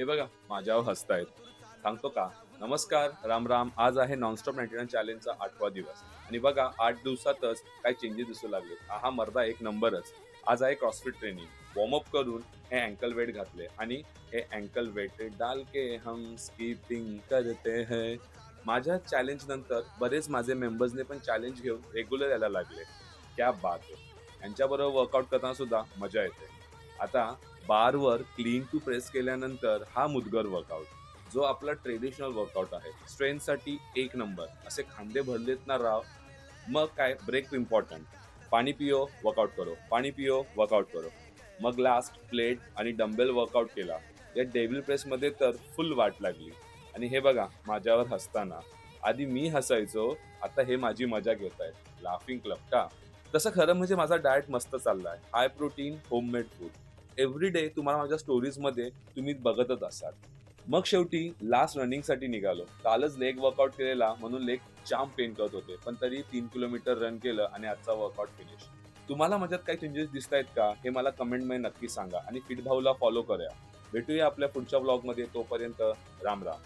हे बघा माझ्यावर हसतायत. सांगतो का? नमस्कार, राम राम. आज आहे नॉनस्टॉप 99 चॅलेंजचा 8वा दिवस आणि बघा 8 दिवसातच काही चेंजेस दिसू लागले. हा मर्दा एक नंबरच. आज आहे क्रॉसफिट ट्रेनिंग. वॉर्म अप करून हे अँकल वेट घातले आणि हे अँकल वेट डाल के हम स्किपिंग करते हैं. माझ्या चॅलेंज नंतर बरेच माझे मेंबर्सने पण चॅलेंज घेऊन रेग्युलर यायला लागले. क्या बात है! यांच्याबरोबर वर्कआउट करताना सुद्धा मजा येते. आता बारवर क्लीन टू प्रेस केल्यानंतर हा मुदगर वर्कआउट, जो आपला ट्रेडिशनल वर्कआउट आहे. स्ट्रेंथसाठी एक नंबर. असे खांदे भरलेत ना राव, मग काय ब्रेक इम्पॉर्टंट. पानी पियो, वर्कआउट करो. पानी पियो, वर्कआउट करो. मग लास्ट प्लेट आणि डंबेल वर्कआउट केला. या डेव्हिल प्रेसमध्ये तर फुल वाट लागली. आणि हे बघा माझ्यावर हसताना. आधी मी हसायचो, आता हे माझी मजा घेतायत. लाफिंग क्लब का? तसं खरं म्हणजे माझा डाएट मस्त चाललाय. High protein, homemade food. Everyday तुम्हाला माझ्या स्टोरीजमध्ये तुम्ही बघतच असाल. मग शेवटी लास्ट रनिंगसाठी निघालो. कालच लेग वर्कआउट केलेला म्हणून लेग जाम पेन करत होते. पण तरी 3 किलोमीटर रन केलं आणि आजचा वर्कआउट फिनिश. तुम्हाला माझ्यात काही चेंजेस दिसतायत का? हे मला कमेंटमध्ये नक्की सांगा आणि फिट भाऊला फॉलो करा. भेटूया आपल्या पुढच्या व्लॉगमध्ये. तोपर्यंत राम राम.